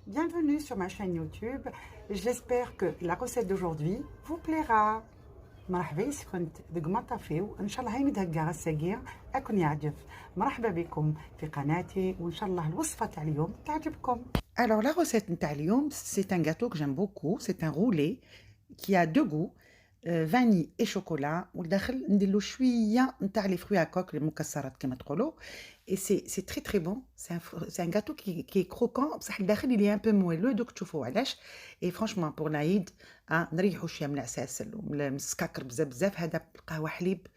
Bienvenue sur ma chaîne YouTube. J'espère que la recette d'aujourd'hui vous plaira. مرحبا كنت دق ما طافيو ان شاء الله هاي مدهقة السقيع اكون يعجب. مرحبا بكم في قناتي وان شاء الله الوصفة تاع اليوم تعجبكم. Alors la recette نتاع اليوم c'est un gâteau que j'aime beaucoup, c'est un roulé qui a deux goûts, vanille et chocolat ولداخل ندير له شويه نتاع لي fruits à coque المكسرات كما تقولوا. Et c'est très très bon, c'est un gâteau qui est croquant بصح الداخل il est un peu moelleux دوك تشوفوا علاش. Et franchement pour العيد نريحوا شويه من العساسل ومن السكاكر بزاف هذا بالقهوه حليب.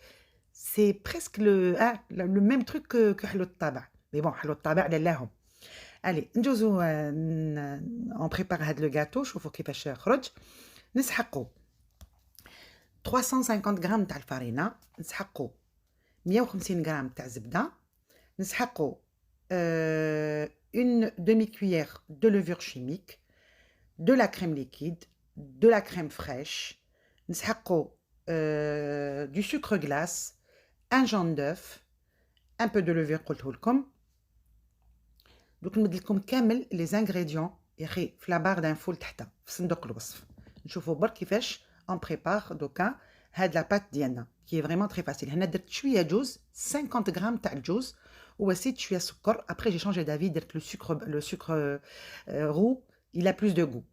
C'est presque le même truc que حلو الطابع. Mais bon حلو الطابع للاهم. Allez ندوزو on prépare هذا لو gâteau. شوفوا كيفاش خرج. نسحقوا 350 غرام تاع الفارينة، نسحقوا 150 غرام تاع الزبدة، نسحقوا une demi-cuillère de levure chimique, de la crème liquide, de la crème fraîche، نسحقوا du sucre glace، un jaune d'œuf، un peu de levure قلته لكم. دوك نمد لكم كامل لي زانغريديون يا اخي في لابار دانفو لتحت في صندوق الوصف. نشوفوا برك كيفاش on prépare دوكا هاد لا بات ديالنا qui est vraiment très facile. هنا درت شويه جوز 50 غرام تاع الجوز وزيت شويه سكر. après j'ai changé d'avis درت le sucre roux il a plus de goût.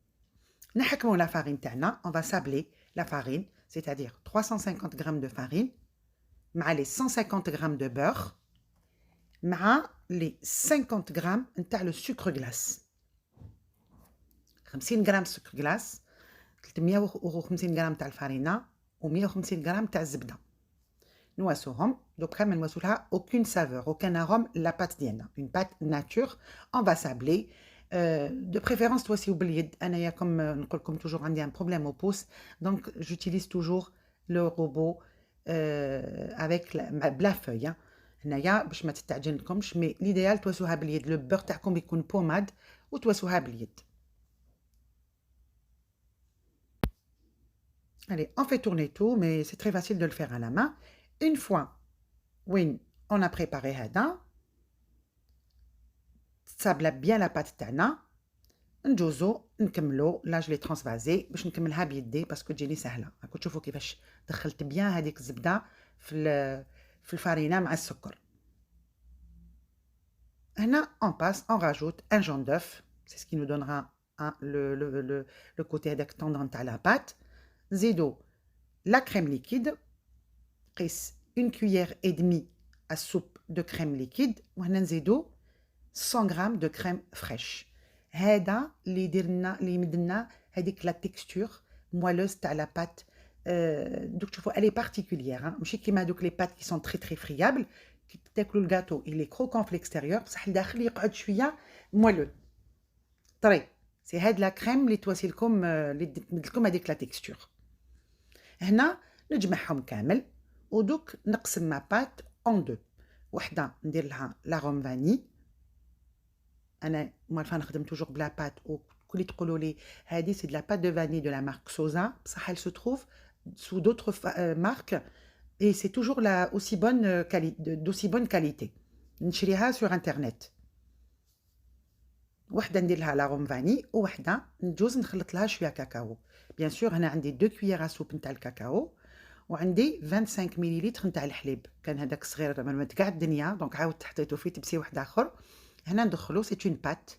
نحكموا la farine تاعنا. on va sabler la farine c'est-à-dire 350 غرام de farine مع les 150 غرام de beurre مع les 50 غرام نتاع le sucre glace. 50 غرام sucre glace، 350 غرام تاع الفارينة و150 غرام تاع الزبدة. نواسوهم دوكا ما نواسو لها aucune saveur aucun arôme la pâte ديالنا une pâte nature. on va sabler de préférence تواسيو باليد. انايا كم نقول لكم toujours عندي un problème au pouce donc j'utilise toujours le robot avec بلا فeuille. هنايا باش ما تتعجن لكمش مي ليديال تواسوها باليد. لو بور تاعكم يكون بوماد وتواسوها باليد. Allez, on fait tourner tout, mais c'est très facile de le faire à la main. Une fois, oui, on a préparé هذا. تصابلا bien la pâte تاعنا. نجوزو نكملو. لا جو لي ترانسفازي باش نكملها بيدي باسكو تجيني سهله. راكم تشوفوا كيفاش دخلت بيان هذيك الزبده في الفارينه مع السكر. هنا on passe, on rajoute un jaune d'œuf. C'est ce qui nous donnera le côté هذاك tendant تاع la pâte. نزيدو la crème liquide. قيس une cuillère et demie à soupe de crème liquide. وهنا نزيدو 100 غرام de crème fraîche. هذا اللي يديرنا اللي يمدلنا هذيك لا تيكستور موالوز تاع لا بات. دوك تشوفوا elle est particulière ماشي كيما دوك لي بات qui sont très très friables. كي تاكلوا الكاتو il est croquant في l'extérieur بصح الداخل يقعد شويه موالو طري. سي هاد لا كريم اللي تواسيلكم اللي تمد لكم هذيك لا تيكستور. هنا نجمعهم كامل ودوك نقسم ما بات اون دو. وحده ندير لها لاغوم فاني. انا مالفا نخدم توجور بلا بات وكل تقولوا لي هذه سي دو لا بات دو فاني دو لا مارك سوزا بصح elle se trouve sous d'autres marques et c'est toujours la aussi bonne qualité d'aussi bonne qualité. نشريها sur internet. وحده ندير لها لاغوم فاني ووحده نجوز نخلط لها شويه كاكاو. بيان سور هنا عندي 2 كويير سوب نتاع الكاكاو وعندي 25 مليلتر نتاع الحليب. كان هذاك صغير من كاع الدنيا دونك عاودت حطيته فيه تبسي واحد اخر. هنا ندخلو سي اون بات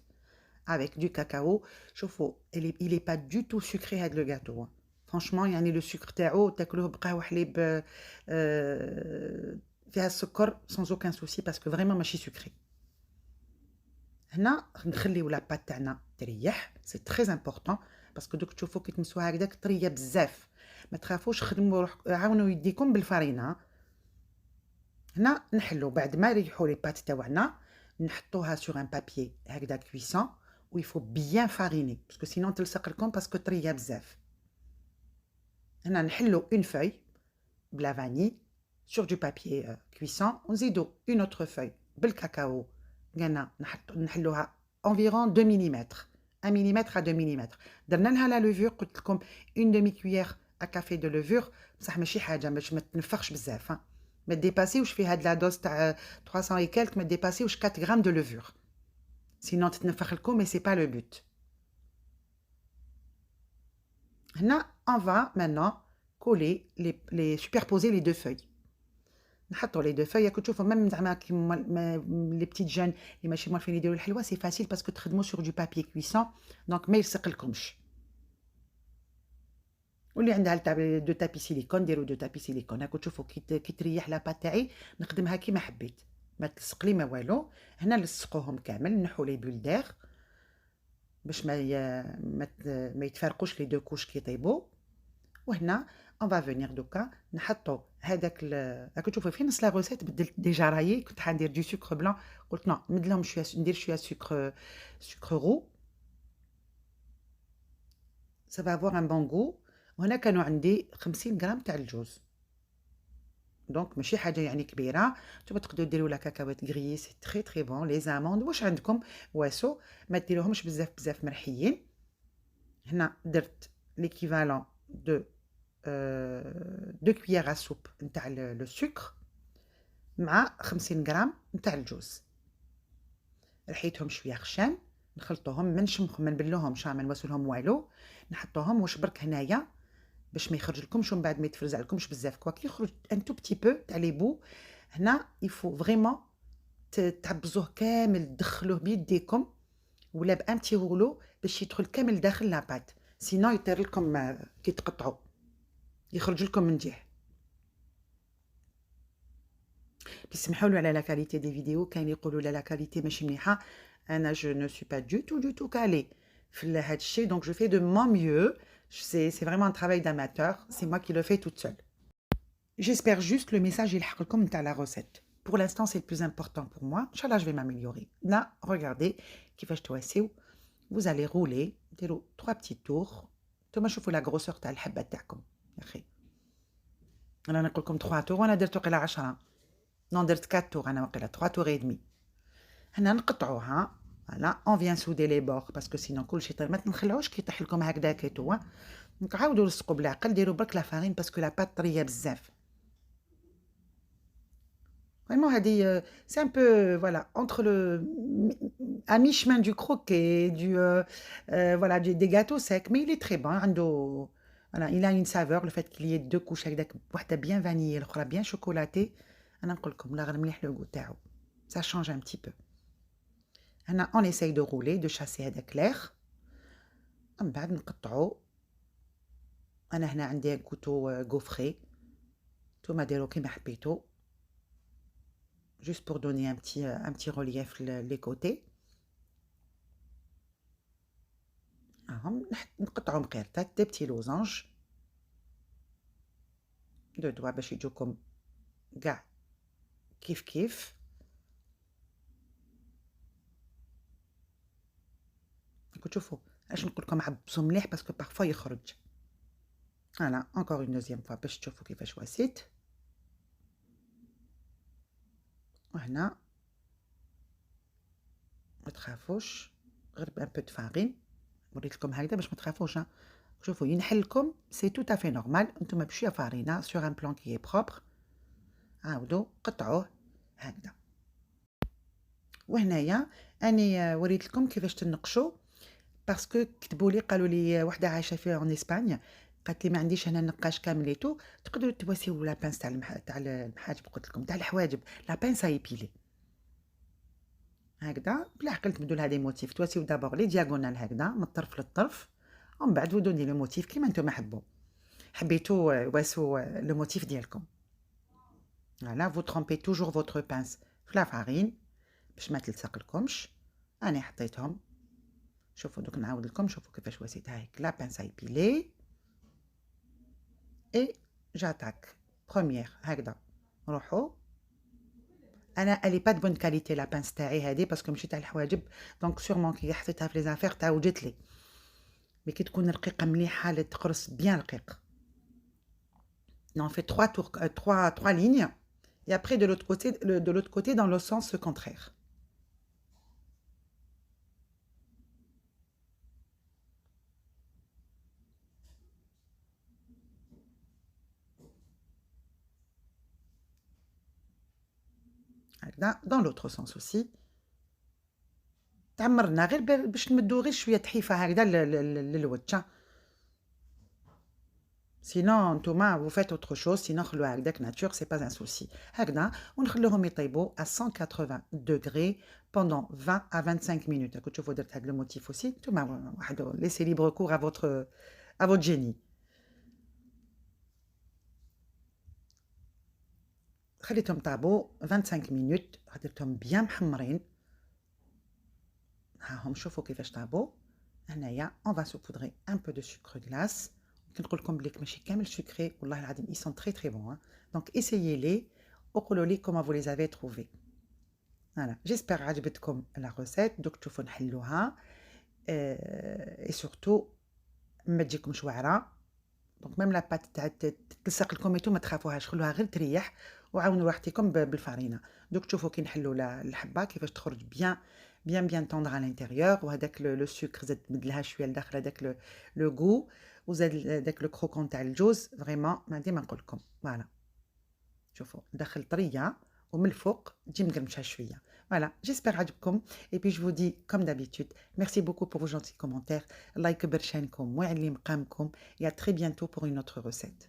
avec du cacao. شوفوا il est pas du tout sucré هذا لو غاتو. فرانشمون يعني لو سكر تاعو تاكلوه بقهوه حليب فيها السكر sans aucun souci parce que vraiment ماشي سكري. هنا نخليو لا بات تاعنا تريح. سي تري امبورطون باسكو دوك تشوفوا كي تمسوها هكذاك طريه بزاف. ما تخافوش خدموا عاونوا يديكم بالفارينه. هنا نحلو بعد ما يريحوا لي بات تاعنا نحطوها sur un papier هكذا cuisson و il faut bien fariner parce que sinon تلصق لكم باسكو طريه بزاف. هنا نحلو une feuille بلا فاني sur du papier cuisson ونزيدو une autre feuille بالكاكاو. قلنا نحلوها environ 2 ملم 1 ملم à 2 ملم. درنا لها لا لوفور قلت لكم une demi cuillère à café de levure بصح ماشي حاجه باش ما تنفخش بزاف. ما ديباسيوش في هاد لا دوز تاع 300 et quelques ما ديباسيوش 4 غرام de levure sinon تتنفخ لكم et c'est pas le but. Là, on va maintenant coller, superposer les deux feuilles. نحطوا les deux feuilles. راكم تشوفوا même زعما كيما les petites jeunes اللي ماشي معرفين يديروا الحلوى سي فاسيل باسكو تخدموا sur du papier cuisson دونك ما يلصقلكمش. واللي عندها دو تابي سيليكون ديروا دو تابي سيليكون. راكم تشوفوا كي تريح لاباط تاعي نخدمها كيما حبيت ما تلصق لي ما والو. هنا نلصقوهم كامل نحو لي بول دير باش ما يتفرقوش لي دو كوش كي يطيبوا. وهنا اون فا فينير دوكا نحطوا هذاك راكم تشوفوا في نص لا روسيت بدلت ديجا رايي كنت حندير دو سكر بلان قلت نو نمد شويه ندير شويه سكر رو سا فا افوار ان بون غو. وهنا كانوا عندي 50 غرام تاع الجوز دونك ماشي حاجه يعني كبيره. نتوما تقدروا ديروا لا كاكاوات غريي سي تري تري بون. لي زاموند واش عندكم واسو ما ديروهمش بزاف مرحيين. هنا درت ليكيفالون دو 2 cuillères à soupe نتاع لو سكر مع 50 غرام نتاع الجوز. رحيتهم شويه خشان نخلطوهم ما نشمخهم ما نبلوهمش ما نواسولهم والو. نحطوهم واش برك هنايا باش ما يخرج لكمش ومن بعد ما يتفرزع لكمش بزاف كوا كي يخرج ان تو بتي بو تاع لي بو. هنا يفو فريمون تعبزوه كامل تدخلوه بيديكم ولا بان بتي غولو باش يدخل كامل داخل لاباط سينو يطير لكم كي تقطعوا يخرج لكم من جهه. تسمحوا له على لا كاليتي دي فيديو كاين يقولوا لا كاليتي ماشي مليحه. انا جو نو سوي با دو تو كالي في هذا الشيء دونك جو في دو مون ميو. C'est vraiment un travail d'amateur, c'est moi qui le fais toute seule. J'espère juste que le message يلحق لكم نتاع la recette. Pour l'instant, c'est le plus important pour moi. Inch'Allah, je vais m'améliorer. Là, regardez كيفاش تواسيو. Vous allez rouler, ديروا 3 petits tours. نتوما شوفوا la grosseur تاع الحبه تاعكم يا اخي. انا نقول لكم 3 tours وانا درت وقيله 10. Non, درت 4 tours انا وقيله 3 tours et demi. هنا نقطعوها. Voilà, on vient souder les bords parce que sinon كلشي طيب. ما تنخلعوش كي يطيح لكم هكذا كيتو. دونك عاودوا لصقوا بالعقل ديروا برك لا فارين باسكو لا بات طريه بزاف. فريمون هادي سي ان بو فوالا انتر لو ا مي chemin du croquet du voilà des gâteaux secs mais il est très bon عنده voilà il a une saveur le fait qu'il y ait deux couches هكذاك وحده bien vanillée الاخرى bien chocolatée. انا نقول لكم لا غير مليح لو غو تاعو ça change un petit peu. هنا on essaye de rouler de chasser هذاك l'air. من بعد نقطعو. انا هنا عندي كوتو غوفري نتوما ديروا كيما حبيتو juste pour donner un petit relief les côtés. هاهم نقطعهم قيرطات دي بتي لوزانج دو دوا باش يجوكم كاع كيف راكم تشوفوا اش نقول لكم عبسوا مليح باسكو بارفوا يخرج. فوالا encore une deuxième fois باش تشوفوا كيفاش واسيت. وهنا ما تخافوش غير بان بو دو فارين. وريت لكم هكذا باش ما تخافوش. شوفوا ينحل لكم سي تو افي نورمال. نتوما بشويه فارينه سور ان بلان كي بروبر. عاودوا قطعوه هكذا. وهنايا اني وريت لكم كيفاش تنقشوا باسكو كتبوا لي قالوا لي وحده عايشه في ان اسبانيا قالت لي ما عنديش هنا نقاش كامل ليتو تقدروا تواسيو لا بانس تاع المحاجب قلت لكم تاع الحواجب لا بانس ايبيلي هكذا بالعقل تبدوا لها دي موتيف تواسيو دابور لي دياغونال هكذا من الطرف للطرف ومن بعد ودوني لو موتيف كيما نتوما حبيتو واسو لو موتيف ديالكم. فوالا فو ترومبي توجور فوتر بانس في لا فارين باش ما تلصق لكمش. انا حطيتهم شوفوا دوك نعاود لكم شوفوا كيفاش واسيتها هيك لا بانس ايبيلي اي جاتاك بروميير هكذا. روحوا انا الي با دو بون كاليتي لا بانس تاعي هذه باسكو ماشي تاع الحواجب دونك سورمون كي حطيتها في لي زافير تاع وجدت لي مي كي تكون رقيقه مليحه تقرص بيان رقيق. On fait 3 tours 3 lignes et après de l'autre côté dans le sens contraire. هكذا dans l'autre sens aussi. تعمرنا غير باش نمدو غير شويه تحيفه هكذا للوجه. Sinon, Thomas, vous faites autre chose. Sinon, le hagdak nature, c'est pas un souci. Hagda, on le يطيبوا à 180 degrés pendant 20 à 25 minutes. Écoute, je vous dire le motif aussi. Thomas, laissez libre cours à votre génie. خليتهم طابوا 25 minutes. خليتهم bien محمرين. هاهم شوفوا كيفاش طابوا. هنايا on va saupoudrer un peu de sucre glace. كنقول لكم بليك ماشي كامل sucré والله العظيم ils sont très très bons hein. Donc essayez-les وقولوا لي comment vous les avez trouvés. Voilà, j'espère عجبتكم la recette دوك تشوفوا نحلوها et surtout ما تجيكمش واعره. دونك ميم لا بات تلصق لكم ايتو ما تخافوهاش خلوها غير تريح وعاونوا راحتكم بالفرينه. دوك تشوفوا كي نحلوا الحبه كيفاش تخرج بيان طوندر على الانتيريور وهذاك لو سكر زاد مدلها شويه لداخل هذاك لو غو وزاد داك لو كروكون تاع الجوز فريمون ما ديما نقول لكم فوالا شوفوا داخل طريه ومن الفوق تجي مقرمشه شويه. Voilà, j'espère عجبكم et puis je vous dis comme d'habitude merci beaucoup pour vos gentils commentaires. الله يكبر شانكم ويعلي مقامكم et à très bientôt pour une autre recette.